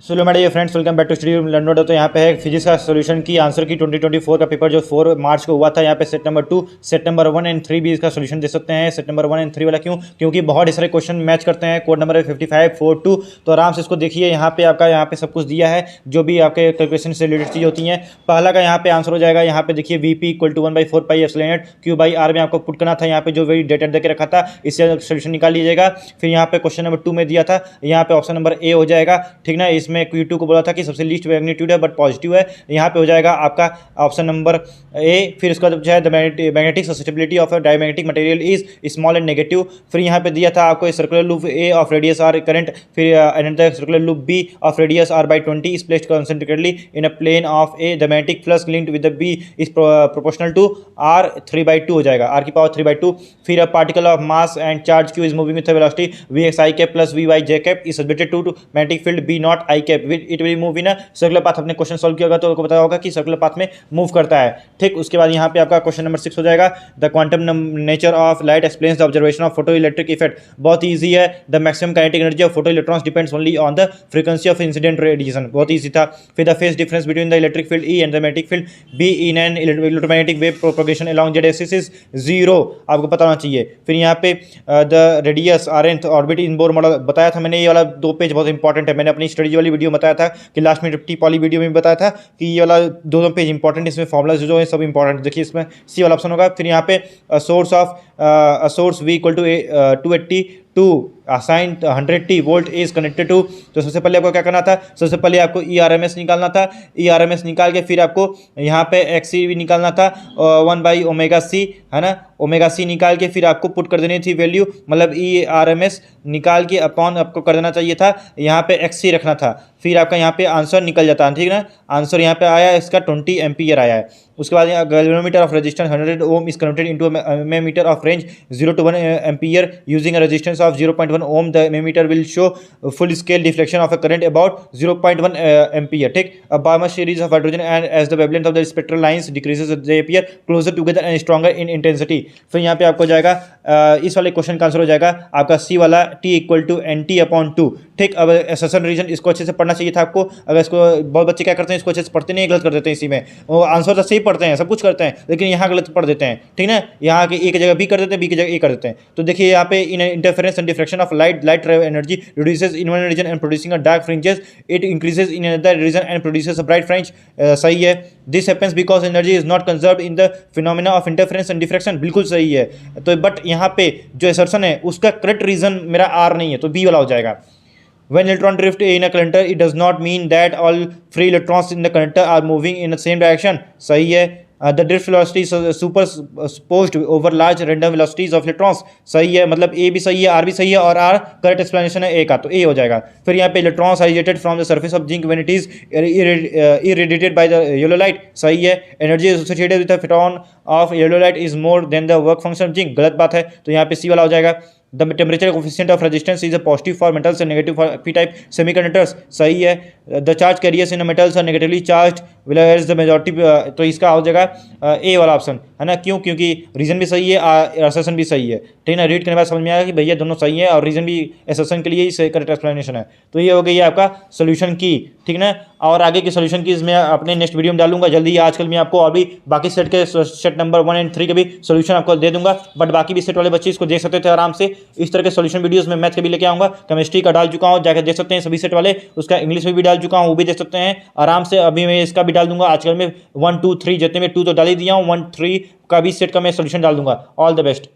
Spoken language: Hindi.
हेलो मेरे friends, welcome back to studio learner. तो यहाँ पे है फिजिक्स का सॉल्यूशन की आंसर की 2024 का पेपर जो 4 मार्च को हुआ था। यहाँ पे set number 2, set number 1 and 3 भी इसका सॉल्यूशन दे सकते हैं। सेट नंबर 1 एंड 3 वाला क्योंकि बहुत सारे क्वेश्चन मैच करते हैं। कोड नंबर है 5542। तो आराम से इसको देखिए। यहाँ पे आपका यहाँ पे सब कुछ दिया है जो भी आपके कैलकुलेशन से रिलेटेड चीज़ होती हैं। पहला का यहाँ पे आंसर हो जाएगा। यहाँ पे देखिए VP equal to 1/4 pi epsilon not Q by R में आपको पुट करना था। यहाँ पे जो वही डेटा दे के रखा था, इससे सोल्यूशन निकाल लीजिएगा। फिर यहाँ पे क्वेश्चन नंबर 2 में दिया था, यहाँ पे ऑप्शन नंबर A हो जाएगा। ठीक ना, इसमें Q2 को बोला था कि सबसे लीस्ट मैग्नीट्यूड है बट पॉजिटिव है। यहाँ पे हो जाएगा आपका ऑप्शन नंबर A। फिर उसका जो है the magnetic susceptibility of a diamagnetic material is small and negative. फिर यहाँ पे दिया था आपको circular loop A of radius R current. फिर another circular loop B of radius R/20 is placed concentrically in a plane of A। The magnetic flux linked with the B is proportional to R 3/2 हो जाएगा, R की पावर 3/2। फिर a particle of mass and charge Q is moving with velocity Vx I cap plus Vy J cap is subjected to magnetic field B not I cap it will move in a circular path. अपने क्वेश्चन सॉल्व किया होगा तो आपको पता होगा कि सर्कुलर पाथ में मूव करता है। ठीक, उसके बाद यहाँ पे आपका क्वेश्चन नंबर 6 हो जाएगा। The quantum nature of light explains the observation of photo electric effect. बहुत ईजी है। The maximum kinetic energy of photo electrons depends only on the frequency of incident radiation. बहुत ईजी था। फिर the phase difference between the electric field E and the magnetic field B in an electromagnetic wave propagation along Z axis is 0, आपको पता होना चाहिए। फिर यहाँ पे the radius rnth orbit in Bohr model बताया था मैंने। ये वाला 2 पेज बहुत इंपॉर्टेंट है। मैंने अपनी स्टडी वाली वीडियो में बताया था कि लास्ट में टी पॉली वीडियो में बताया था कि ये वाला 2 पेज इंपॉर्टेंट, इसमें फॉर्मुला जो है सब इंपॉर्टेंट। देखिए इसमें सी वाला ऑप्शन होगा। फिर यहाँ पे source V equal to 282 sine 100t volt is connected to. तो सबसे पहले आपको क्या करना था, सबसे पहले आपको ERMS निकालना था। ERMS निकाल के फिर आपको यहाँ पे XC भी निकालना था 1/ωc, है ना। ωc निकाल के फिर आपको पुट कर देनी थी वैल्यू, मतलब ERMS निकाल के अपॉन आपको कर देना चाहिए था, यहाँ पे XC रखना था। फिर आपका यहाँ पे आंसर निकल जाता है। ठीक ना, आंसर यहाँ पे आया इसका 20 एम्पियर आया है। उसके बाद galvanometer of resistance 100 ohm is connected into ammeter of range 0 to 1 ampere using a resistance of 0.1 ohm. The ammeter will show full scale deflection of a current about 0.1 ampere. ठीक, a Balmer series of hydrogen and as the wavelength of the spectral lines decreases they appear closer together and stronger in intensity. फिर यहाँ पे आपको जाएगा इस वाले क्वेश्चन का आंसर हो जाएगा आपका सी वाला T इक्वल टू NT/2। ठीक, अब एसर्शन रीजन इसको अच्छे से पढ़ना चाहिए था आपको। अगर इसको बहुत बच्चे क्या करते हैं, इसको अच्छे से पढ़ते नहीं, गलत कर देते हैं। इसी में वो आंसर तो सही पढ़ते हैं, सब कुछ करते हैं, लेकिन यहाँ गलत पढ़ देते हैं। ठीक ना, यहाँ के A की जगह B कर देते हैं, B की जगह A कर देते हैं। तो देखिए यहाँ पे in interference and diffraction of light energy reduces in one region and producing a dark fringes, it increases in another region and produces a bright fringe. सही है। This happens because energy is not conserved in the phenomena of interference and diffraction. बिल्कुल सही है। तो बट यहाँ पे जो असर्शन है उसका करेक्ट रीजन मेरा R नहीं है, तो B वाला हो जाएगा। When electron drift in a conductor, it does not mean that all free electrons in the conductor are moving in the same direction. सही है। The drift velocity is superposed over large random velocities of electrons. सही है, मतलब A भी सही है, R भी सही है, और R करेक्ट एक्सप्लेनेशन है A का, तो A हो जाएगा। फिर यहाँ पे electrons ejected from the surface of zinc when it is irradiated by the yellow light। सही है। Energy associated with the photon of yellow light is more than the work function of zinc. गलत बात है, तो यहाँ पे C वाला हो जाएगा। The temperature coefficient of resistance is a positive for metals and negative for p-type semiconductors। सही है। The charge carriers in metals are negatively charged whereas the majority। तो इसका हो जाएगा A वाला ऑप्शन, है ना। क्यों? क्योंकि रीजन भी सही है, असर्शन भी सही है। ठीक है ना, रीड करने के बाद समझ में आएगा कि भैया दोनों सही है, और रीजन भी असर्शन के लिए ही करेक्ट एक्सप्लेनेशन है। तो ये हो गई है आपका सोल्यूशन की। ठीक ना, और आगे के सोल्यूशन की मैं अपने नेक्स्ट वीडियो में डालूंगा जल्दी। आजकल मैं आपको और भी बाकी सेट के सेट नंबर 1 एंड 3 के भी सोल्यूशन आपको दे दूंगा। बट बाकी भी सेट वाले बच्चे इसको देख सकते थे आराम से। इस तरह के सोल्यूशन वीडियोस में मैथ के भी लेके आऊंगा। केमिस्ट्री का डाल चुका हूँ, जाकर देख सकते हैं सभी सेट वाले। उसका इंग्लिश में भी डाल चुका हूँ, वो भी देख सकते हैं आराम से। अभी मैं इसका भी डाल दूंगा। आजकल में 1 2 3 जितने में 2 तो डाल ही दिया हूँ, 1 3 का भी सेट का मैं सोल्यूशन डाल दूंगा। All the best.